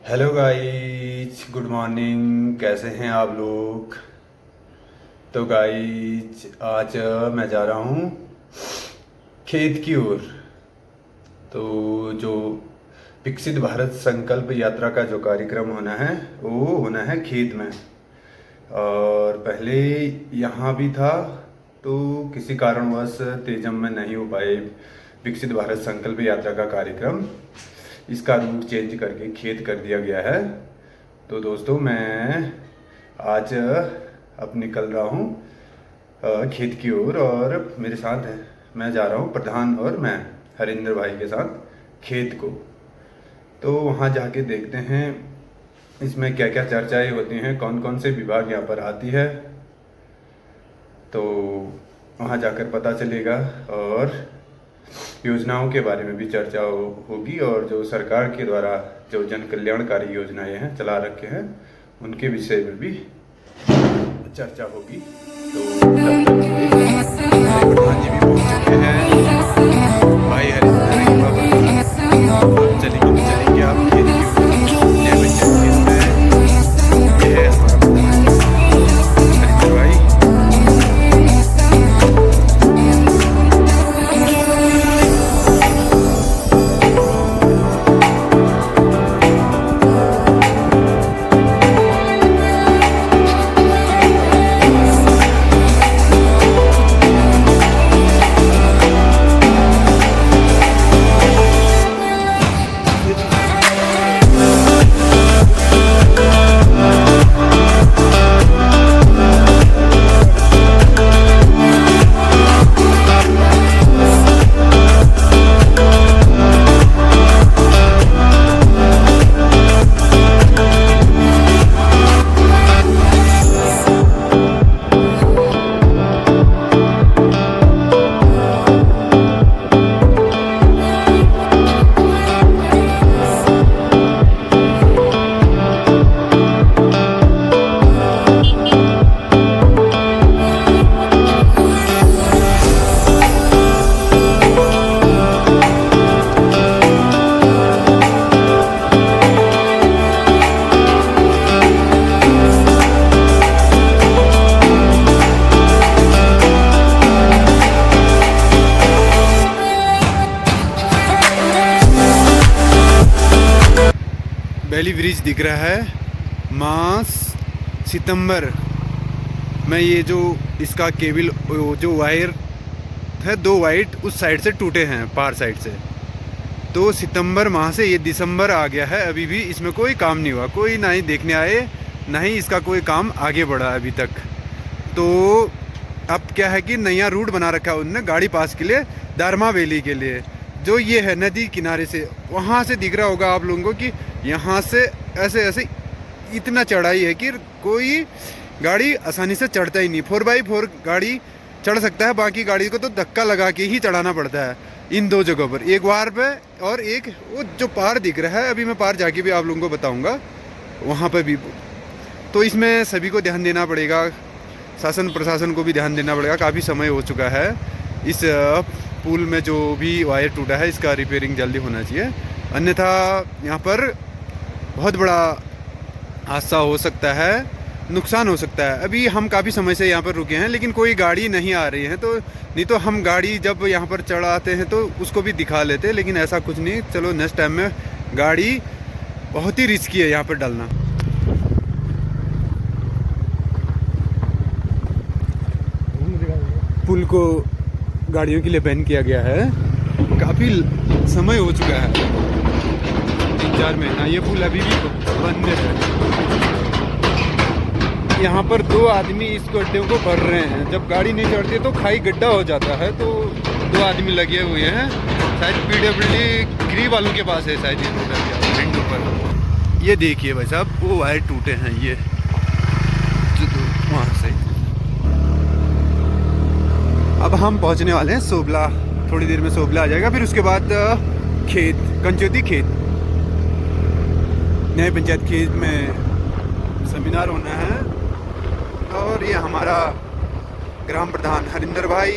Hello guys, good morning. कैसे हैं आप लोग? तो गाइज आज मैं जा रहा हूँ खेत की ओर। तो जो विकसित भारत संकल्प यात्रा का जो कार्यक्रम होना है वो होना है खेत में। और पहले यहाँ भी था, तो किसी कारणवश तेजम में नहीं हो पाए विकसित भारत संकल्प यात्रा का कार्यक्रम। इसका रूट चेंज करके खेत कर दिया गया है। तो दोस्तों मैं आज अब निकल रहा हूँ खेत की ओर, और मेरे साथ है, मैं जा रहा हूँ प्रधान और मैं हरिंदर भाई के साथ खेत को। तो वहाँ जाके देखते हैं इसमें क्या क्या चर्चाएं होती हैं, कौन कौन से विभाग यहाँ पर आती है। तो वहाँ जाकर पता चलेगा, और योजनाओं के बारे में भी चर्चा होगी, और जो सरकार के द्वारा जो जन कल्याणकारी योजनाएं हैं चला रखे हैं उनके विषय में भी चर्चा होगी। तो प्रधान जी भी पहुंच चुके हैं, भाई हरिंदर चलेंगे आप खेत की ओर। ये है हमारा प्रधान हरिंदर भाई। बेली ब्रिज दिख रहा है। मास सितंबर में ये जो इसका केबल जो वायर है, दो वाइट उस साइड से टूटे हैं, पार साइड से। तो सितंबर माह से ये दिसंबर आ गया है, अभी भी इसमें कोई काम नहीं हुआ, कोई ना ही देखने आए, ना ही इसका कोई काम आगे बढ़ा अभी तक। तो अब क्या है कि नया रूट बना रखा है उन्होंने गाड़ी पास के लिए, दारमा वैली के लिए, जो ये है नदी किनारे से। वहाँ से दिख रहा होगा आप लोगों को कि यहाँ से ऐसे ऐसे इतना चढ़ाई है कि कोई गाड़ी आसानी से चढ़ता ही नहीं। 4x4 गाड़ी चढ़ सकता है, बाकी गाड़ी को तो धक्का लगा के ही चढ़ाना पड़ता है इन दो जगहों पर, एक बार पे और एक वो जो पार दिख रहा है, अभी मैं पार जाके भी आप लोगों को बताऊंगा वहाँ पर भी। तो इसमें सभी को ध्यान देना पड़ेगा, शासन प्रशासन को भी ध्यान देना पड़ेगा। काफ़ी समय हो चुका है, इस पुल में जो भी वायर टूटा है इसका रिपेयरिंग जल्दी होना चाहिए, अन्यथा यहाँ पर बहुत बड़ा हादसा हो सकता है, नुकसान हो सकता है। अभी हम काफ़ी समय से यहाँ पर रुके हैं, लेकिन कोई गाड़ी नहीं आ रही है, तो नहीं तो हम गाड़ी जब यहाँ पर चढ़ाते हैं तो उसको भी दिखा लेते, लेकिन ऐसा कुछ नहीं। चलो नेक्स्ट टाइम में, गाड़ी बहुत ही रिस्की है यहाँ पर डालना। पुल को गाड़ियों के लिए बैन किया गया है, काफ़ी समय हो चुका है, 3-4 महीना। ये पुल अभी भी बंद है। यहाँ पर 2 आदमी इस गड्ढे को भर रहे हैं, जब गाड़ी नहीं चढ़ती तो खाई गड्ढा हो जाता है, तो 2 आदमी लगे हुए हैं। शायद PWD गिरी वालों के पास है शायद ये टूटा गया विंडो पर। ये देखिए भाई साहब, वो वायर टूटे हैं ये जो वहाँ से। अब हम पहुंचने वाले हैं सोबला, थोड़ी देर में सोबला आ जाएगा, फिर उसके बाद खेत, कंचोती खेत, नए पंचायत खेत में सेमिनार होना है। और ये हमारा ग्राम प्रधान हरिंदर भाई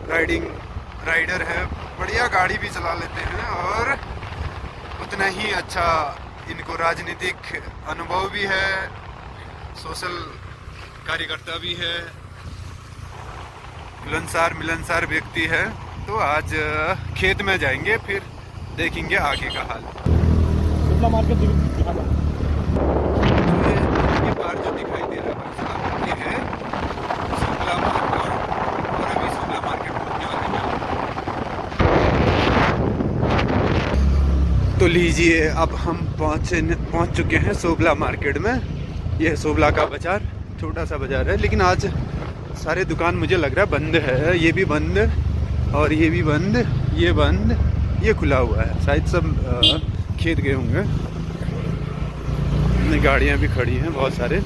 राइडर है, बढ़िया गाड़ी भी चला लेते हैं और उतना ही अच्छा इनको राजनीतिक अनुभव भी है, सोशल कार्यकर्ता भी है, मिलनसार व्यक्ति है। तो आज खेत में जाएंगे, फिर देखेंगे आगे का हाल। शुक्ला मार्केट दिखा दो। ये बार जो दिखाई दे रहा है साहब, ये है शुक्ला मार्केट, और अभी शुक्ला मार्केट पहुंचने वाले हैं। तो लीजिए, अब हम पहुंच चुके हैं सोबला मार्केट में। यह है सोबला का बाजार, छोटा सा बाजार है, लेकिन आज सारे दुकान मुझे लग रहा है बंद है। ये भी बंद और ये भी बंद, ये बंद, ये खुला हुआ है। शायद सब खेत गए होंगे। गाड़ियाँ भी खड़ी हैं बहुत सारे।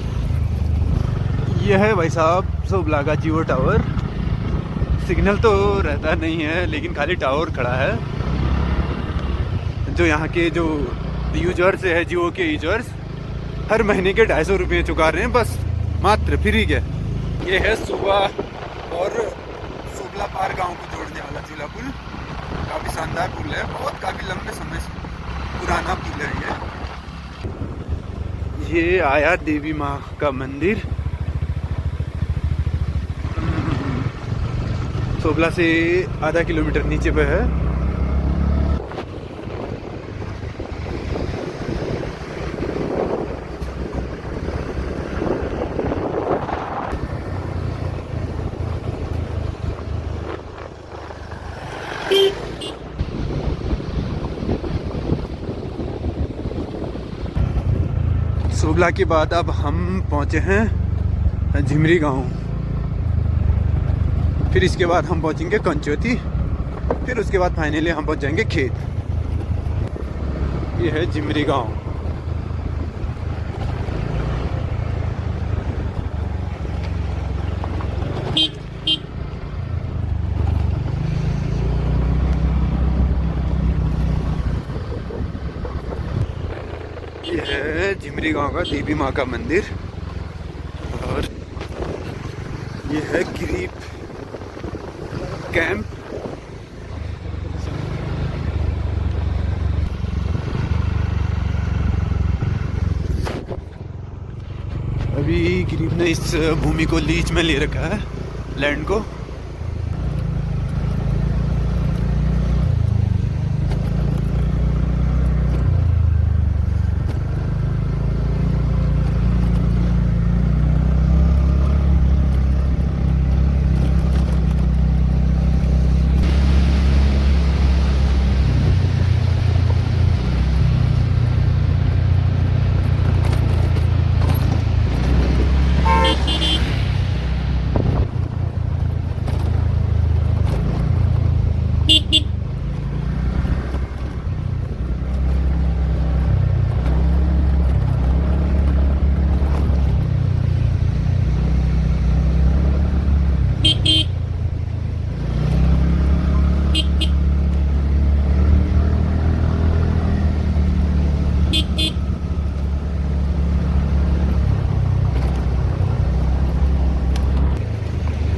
ये है भाई साहब सोबला का जियो टावर। सिग्नल तो रहता नहीं है, लेकिन खाली टावर खड़ा है। जो यहाँ के जो यूजर्स है, जियो के यूजर्स, हर महीने के 250 रुपये चुका रहे हैं, बस मात्र फ्री के। ये है सुबह और सोबला पार गांव को जोड़ने वाला झूला पुल। काफ़ी शानदार पुल है, काफ़ी लंबे समय से पुराना पुल है ये आया देवी माँ का मंदिर। सोबला से आधा किलोमीटर नीचे पे है। सोबला के बाद अब हम पहुँचे हैं झिमरी गांव। फिर इसके बाद हम पहुँचेंगे कंचोती। फिर उसके बाद फाइनली हम पहुँच जाएंगे खेत। ये है झिमरी गांव। ये है झिमरी गांव का देवी माँ का मंदिर। और ये है गरीब कैंप। अभी गरीब ने इस भूमि को लीज में ले रखा है, लैंड को।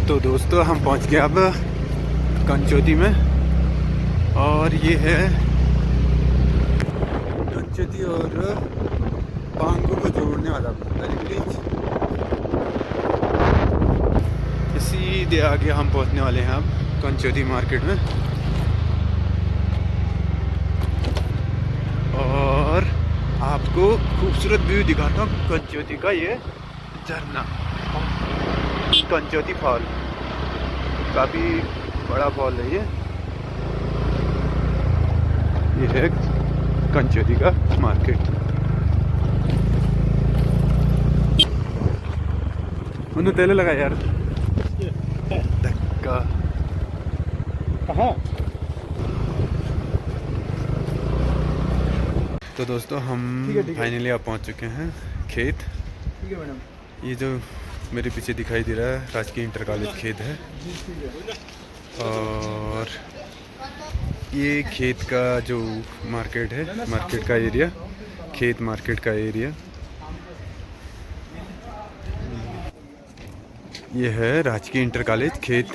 तो दोस्तों हम पहुंच गए अब कंचोती में। और ये है कंचोती और पांगू को जोड़ने वाला ब्रिज। सीधे आगे हम पहुंचने वाले हैं अब कंचोती मार्केट में। और आपको खूबसूरत व्यू दिखाता हूँ कंचोती का। ये झरना, कंचोती फॉल, काफ़ी बड़ा फॉल है ये है कंचोती का मार्केट। उन्हें तेल लगा यार धक्का। कहाँ? तो दोस्तों हम फाइनली अब पहुंच चुके हैं खेत। ठीक है मैडम। ये जो मेरे पीछे दिखाई दे रहा है राजकीय इंटर कॉलेज खेत है। और ये खेत का जो मार्केट है, मार्केट का एरिया, खेत मार्केट का एरिया ये है राजकीय इंटर कॉलेज खेत।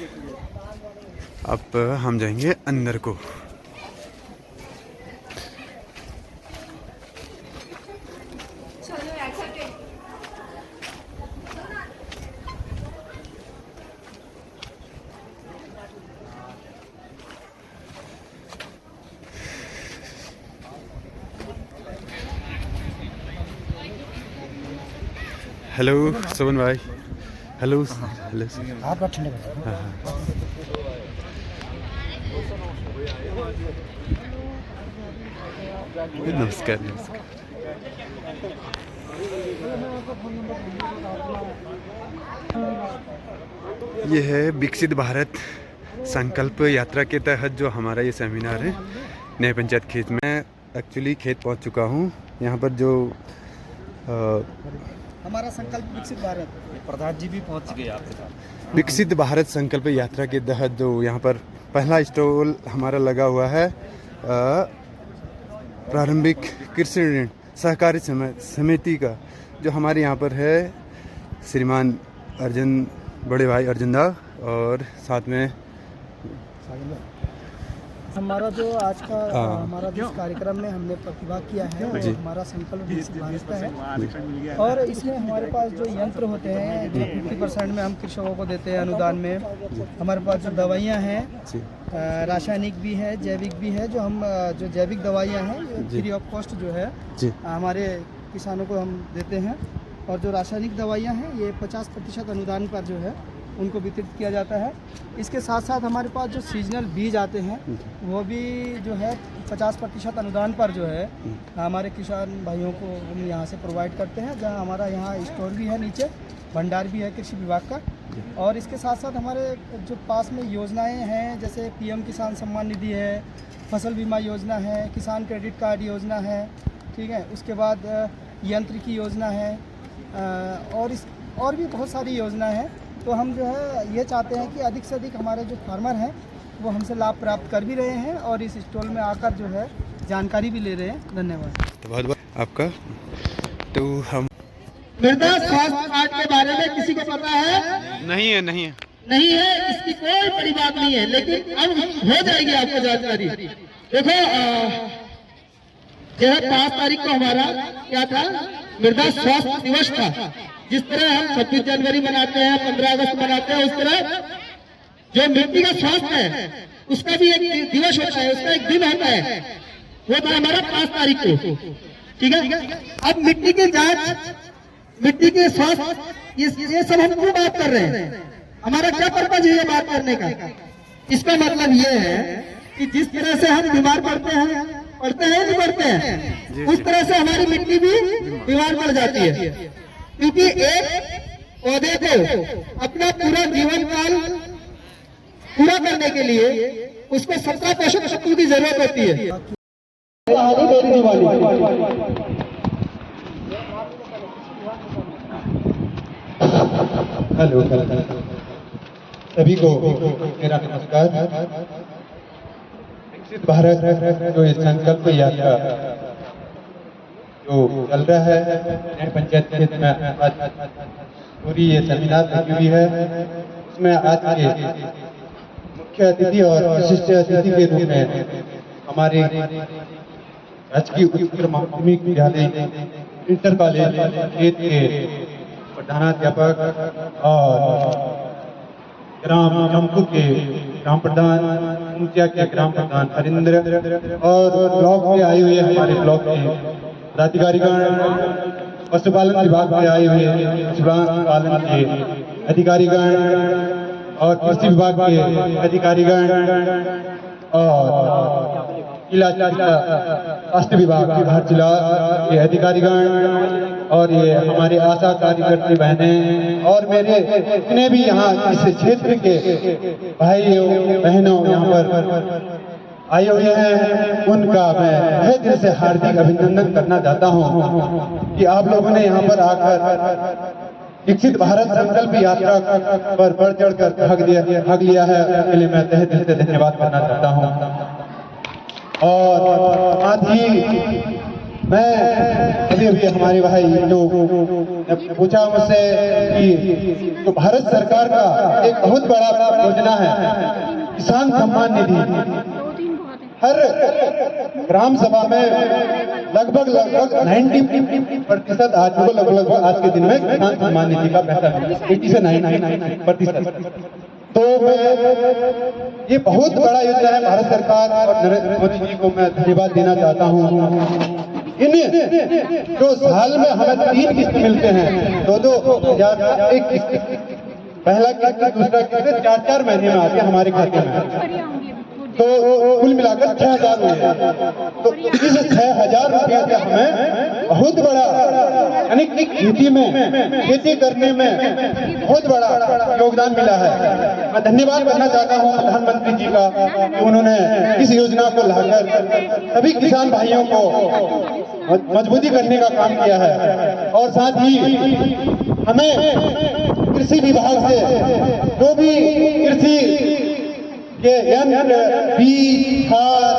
अब हम जाएंगे अंदर को। हेलो सोमन भाई, हेलो हेलो। हाथ बात ठंडे कर। नमस्कार नमस्कार। ये है विकसित भारत संकल्प यात्रा के तहत जो हमारा ये सेमिनार है नए पंचायत खेत में। एक्चुअली खेत पहुंच चुका हूं। यहाँ पर जो हमारा संकल्प विकसित भारत, प्रधान जी भी पहुंच गए आपके साथ। विकसित भारत संकल्प यात्रा के तहत जो यहाँ पर पहला स्टॉल हमारा लगा हुआ है प्रारंभिक कृषि ऋण सहकारी समिति का, जो हमारे यहाँ पर है श्रीमान अर्जुन, बड़े भाई अर्जुन दा, और साथ में हमारा जो आज का हमारा जिस कार्यक्रम में हमने प्रतिभाग किया है वो हमारा संकल्प विकसित भारत का है। और इसमें हमारे पास जो यंत्र होते हैं जो 50% में हम कृषकों को देते हैं अनुदान में। हमारे पास जो दवाइयाँ हैं रासायनिक भी है जैविक भी है, जो हम जो जैविक दवाइयाँ हैं फ्री ऑफ कॉस्ट जो है हमारे किसानों को हम देते हैं। और जो रासायनिक दवाइयाँ हैं ये 50% अनुदान पर जो है उनको वितरित किया जाता है। इसके साथ साथ हमारे पास जो सीजनल बीज आते हैं वो भी जो है 50% अनुदान पर जो है हमारे किसान भाइयों को हम यहाँ से प्रोवाइड करते हैं। जहाँ हमारा यहाँ स्टोर भी है, नीचे भंडार भी है कृषि विभाग का। और इसके साथ साथ हमारे जो पास में योजनाएं हैं जैसे PM किसान सम्मान निधि है, फसल बीमा योजना है, किसान क्रेडिट कार्ड योजना है, ठीक है। उसके बाद यंत्र की योजना है और भी बहुत सारी योजना है। तो हम जो है ये चाहते हैं कि अधिक से अधिक हमारे जो फार्मर हैं वो हमसे लाभ प्राप्त कर भी रहे हैं और इस स्टॉल में आकर जो है जानकारी भी ले रहे हैं। धन्यवाद। तो बहुत बहुत आपका। तो हम मृदा स्वास्थ्य कार्ड के बारे में किसी को पता है? नहीं है नहीं है, इसकी कोई बड़ी बात नहीं है, लेकिन अब हो जाएगी आपको जानकारी। देखो जो है 5 तारीख को हमारा क्या था, मृदा स्वास्थ्य दिवस था। जिस तरह हम 26 जनवरी मनाते हैं, 15 अगस्त मनाते हैं, उस तरह जो मिट्टी का स्वास्थ्य है उसका भी एक दिवस होता है, उसका एक दिन होता है। वो था हमारा 5 तारीख को, ठीक है। अब मिट्टी की जांच, मिट्टी के स्वास्थ्य, ये सब हम क्यों बात कर रहे हैं? हमारा क्या पर्पज है ये बात करने का? इसका मतलब ये है कि जिस तरह से हम बीमार पड़ते हैं नहीं पड़ते हैं, उस तरह से हमारी मिट्टी भी बीमार पड़ जाती है। क्योंकि एक पौधे को अपना पूरा जीवन काल पूरा करने के लिए उसको 17 पोषक तत्वों की जरूरत होती है। हेलो सभी को मेरा नमस्कार। विकसित भारत जो इस संकल्प यात्रा जो चल रहा है नए पंचायत खेत में, आज पूरी ये सेमिनार लगी हुई है। उसमें आज के मुख्य अतिथि और विशिष्ट अतिथि के रूप में हमारे राजकीय उच्चतर माध्यमिक विद्यालय इंटर कॉलेज खेत के प्रधानाध्यापक और ग्राम जमपुर के ग्राम प्रधान, मुखिया के ग्राम प्रधान हरिंद्र, और ब्लॉक में आए हुए हमारे ब्लॉक के पदाधिकारीगण, पशुपालन विभाग में आए हुए पशुपालन के अधिकारीगण और कृषि विभाग के अधिकारीगण और जिला स्वास्थ्य विभाग हर जिला के अधिकारीगण और ये हमारे आशा कार्यकर्ती बहनें और मेरे जितने भी यहाँ इस क्षेत्र के भाइयों बहनों यहाँ पर आए हुए हैं, उनका मैं तहे दिल से हार्दिक अभिनंदन करना चाहता हूँ कि आप लोगों ने यहाँ पर आकर विकसित भारत संकल्प यात्रा पर बढ़ चढ़ कर भाग लिया है। उसके लिए मैं तहे दिल से धन्यवाद करना चाहता हूँ। और साथ ही मैं अभी हमारे भाई जो पूछा मुझसे कि जो भारत सरकार का एक बहुत बड़ा योजना है किसान सम्मान निधि, हर ग्राम सभा में लगभग 90% लगभग आज के दिन में किसान सम्मान निधि का पैसा मिला, 80 से 90%। तो ये बहुत बड़ा योजना है भारत सरकार और नरेंद्र मोदी जी को मैं धन्यवाद देना चाहता हूँ। इन अन्य जो साल में हमें 3 किस्त मिलते हैं, 2-2 हजार एक किस्त, पहला किस्त दूसरा किस्त 4-4 महीने में आते हैं हमारे खाते में, तो कुल मिलाकर 6,000 हुए। तो इस 6,000 रुपया से हमें बहुत बड़ा, यानी कि खेती करने में बहुत बड़ा योगदान मिला है। मैं धन्यवाद करना चाहता हूँ प्रधानमंत्री जी का कि उन्होंने इस योजना को लाकर सभी किसान भाइयों को मजबूती करने का काम किया है। और साथ ही हमें कृषि विभाग से जो भी कृषि के यंत्र, बीज, खाद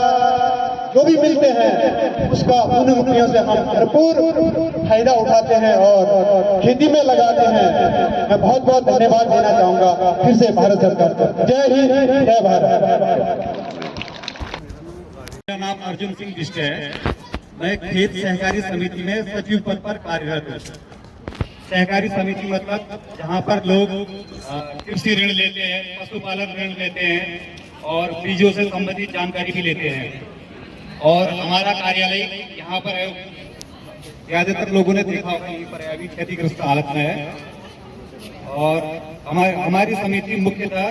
जो भी मिलते हैं उसका उन रुपयों से हम भरपूर फायदा उठाते हैं और खेती में लगाते हैं। मैं बहुत बहुत धन्यवाद देना चाहूंगा फिर से भारत सरकार को। जय हिंद, जय भारत। मेरा नाम अर्जुन सिंह बिष्ट है। मैं खेत सहकारी समिति में सचिव पद पर कार्यरत हूँ। सहकारी समिति मतलब जहाँ पर लोग कृषि ऋण लेते हैं, पशुपालन ऋण लेते हैं और बीजों से संबंधित जानकारी भी लेते हैं। और हमारा कार्यालय यहाँ पर है। ज्यादातर लोगों ने देखा होगा यहीं पर है, अभी क्षतिग्रस्त हालत में है। और हमारी समिति मुख्यतः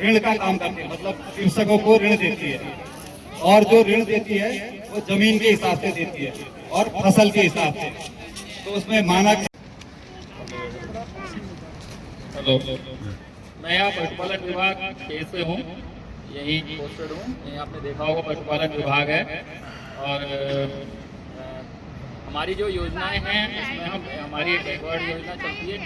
ऋण का काम करती है, मतलब कृषकों को ऋण देती है। और जो ऋण देती है वो जमीन के हिसाब से देती है और फसल के हिसाब से। तो उसमें मानक। हेलो, मैं यहाँ पशुपालन विभाग केस से हूँ, यही पोस्टेड हूँ। यहीं आपने देखा होगा पशुपालन विभाग है। और हमारी जो योजनाएं हैं उसमें हमारी एक बैकवर्ड योजना चलती है।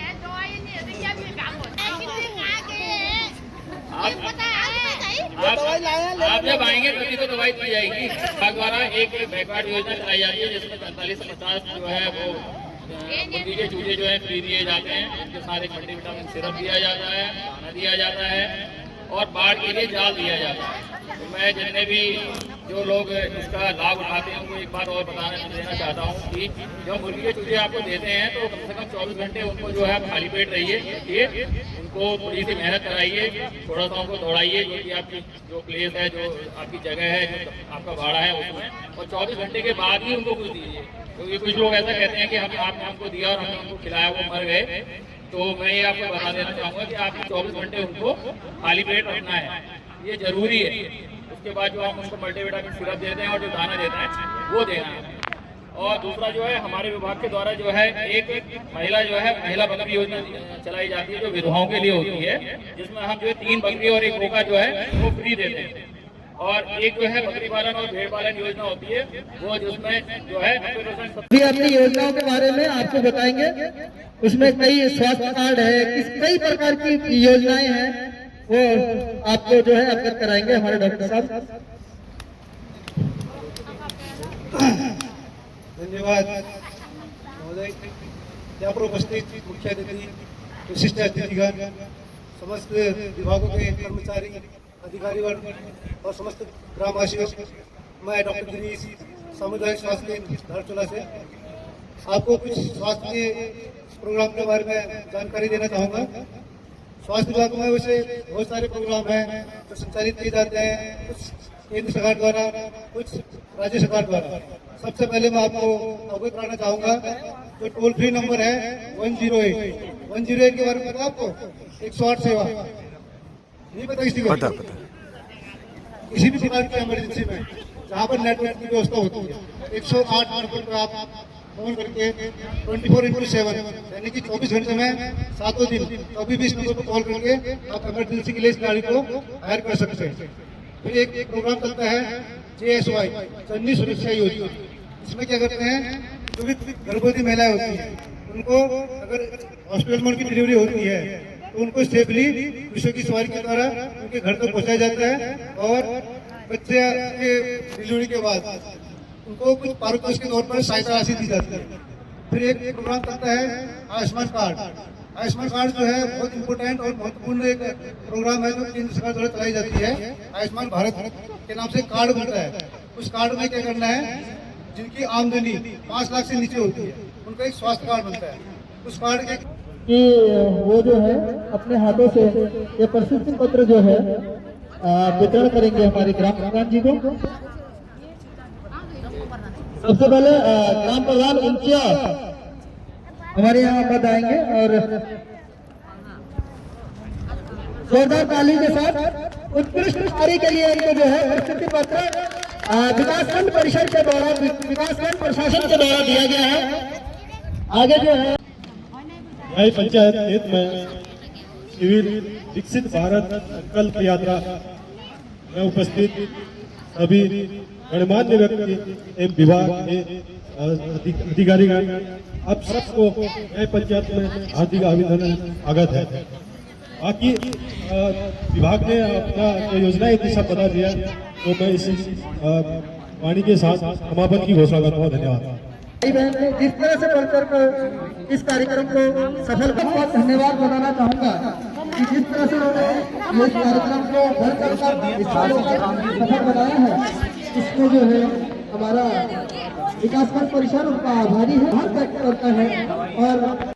आप जब आएंगे तभी तो दवाई दी जाएगी। विभाग द्वारा एक बैकवर्ड योजना चलाई जाती है जिसमें 45 से 50 जो है वो मुर्गी के चूजे जो है फ्री दिए जाते हैं। उनके साथ एक मल्टीविटामिन सिरप दिया जाता है, दाना दिया जाता है और बाढ़ के लिए जाल दिया जाता है। तो मैं जितने भी जो लोग इसका लाभ उठाते हैं उनको एक बात और देना चाहता हूँ कि जब मुर्गी के चूजे आपको देते हैं तो कम से कम 24 घंटे उनको जो है खाली पेट रहिए, उनको थोड़ी सी मेहनत कराइए, थोड़ा सा उनको दौड़ाइए, जो कि आपकी जो प्लेस है, जो आपकी जगह है, जो आपका भाड़ा है उसमें, और 24 घंटे के बाद ही उनको कुछ दीजिए। क्योंकि कुछ लोग ऐसा कहते हैं कि आपने हमको दिया और हमने उनको खिलाया, वो मर गए। तो मैं ये आपको बता देना चाहूँगा कि आपको 24 घंटे उनको खाली पेट रखना है, ये जरूरी है। उसके बाद जो हम उनको मल्टीविटामिन सिरप देते हैं और जो दाना देते हैं वो देना है। और दूसरा जो है हमारे विभाग के द्वारा जो है एक महिला जो है महिला बकरी योजना चलाई जाती है जो विधवाओं के लिए होती है, जिसमें हम जो है 3 बकरी और 1 बोका जो है वो फ्री देते हैं। और एक जो है बकरी पालन और भेड़ पालन योजना होती है वो जिसमें जो है 90% भी अपनी योजनाओं के बारे में आपको बताएंगे। उसमें कई स्वास्थ्य कार्ड है, कई प्रकार की योजनाएं हैं, वो आपको जो है अवगत कराएंगे हमारे डॉक्टर साहब। धन्यवाद महोदय। यहाँ पर उपस्थित मुख्य अतिथि, विशिष्ट अतिथिगण, समस्त विभागों के कर्मचारी, अधिकारी वर्ग और समस्त ग्रामवासियों, मैं डॉक्टर गिरीश सामुदायिक स्वास्थ्य केंद्र धारचूला से आपको कुछ स्वास्थ्य के प्रोग्राम के बारे में जानकारी देना चाहूँगा। स्वास्थ्य विभाग में वैसे बहुत सारे प्रोग्राम हैं जो संचालित किए जाते हैं, कुछ केंद्र सरकार द्वारा, कुछ राज्य सरकार द्वारा। सबसे पहले मैं आपको अवगत कराना चाहूँगा जो टोल फ्री नंबर है 108 के बारे में पता आपको? 108 सेवा नहीं पता किसी को? पता किसी भी प्रकार की इमरजेंसी में जहाँ पर नेटवर्क की व्यवस्था होती है 108 नंबर पर आप फोन करके 24/7 यानी कि 24 घंटे में 7 दिन कभी भी इस नंबर पर कॉल करके आप इमरजेंसी के लिए इस गाड़ी को हायर कर सकते हैं। फिर एक प्रोग्राम चलता है JSY जननी सुरक्षा योजना। इसमें क्या करते हैं, जो भी गर्भवती महिलाएं होती हैं उनको अगर हॉस्पिटल में उनकी डिलीवरी होती है तो उनको सेफली विश्व की सवारी के द्वारा उनके घर तक पहुंचाया जाता है। और बच्चे के डिलीवरी के बाद उनको कुछ पारितोषिक के तौर पर सहायता राशि दी जाती है। फिर एक प्रोग्राम चलता है आयुष्मान कार्ड। आयुष्मान कार्ड जो है बहुत इंपोर्टेंट और महत्वपूर्ण एक प्रोग्राम है जो केंद्र सरकार द्वारा चलाई जाती है। आयुष्मान भारत के नाम से कार्ड बनता है। उस कार्ड में क्या करना है, जिनकी आमदनी 5 लाख से नीचे होती है उनका एक स्वास्थ्य कार्ड बनता है। उस कार्ड के कि वो जो है अपने हाथों से ये प्रशस्ति पत्र जो है वितरण करेंगे हमारे ग्राम प्रधान जी को। सबसे पहले ग्राम प्रधान उनकिया हमारे यहाँ पद आएंगे और जोरदार ताली के साथ उत्कृष्ट कार्य के लिए इनको जो है प्रशस्ति पत्र विकासखंड परिषद के द्वारा, विकासखंड प्रशासन के द्वारा दिया गया है। आगे जो है नई पंचायत क्षेत्र में शिविर विकसित भारत संकल्प यात्रा में उपस्थित सभी गणमान्य व्यक्ति एवं विभाग के अधिकारीगण, आप सबको नए पंचायत में हार्दिक अभिनंदन स्वागत है। बाकी विभाग ने अपना जो योजनाएं दिशा बता दिया, तो मैं इस वाणी के साथ समापन की घोषणा करता हूँ। धन्यवाद। जिस तरह से बढ़कर को इस कार्यक्रम को सफल बहुत धन्यवाद बताना चाहूंगा कि जिस तरह से उन्होंने इस कार्यक्रम को बढ़कर सफल बनाया है, इसमें जो है हमारा विकासखंड परिषद उनका आभारी है, व्यक्त करता है और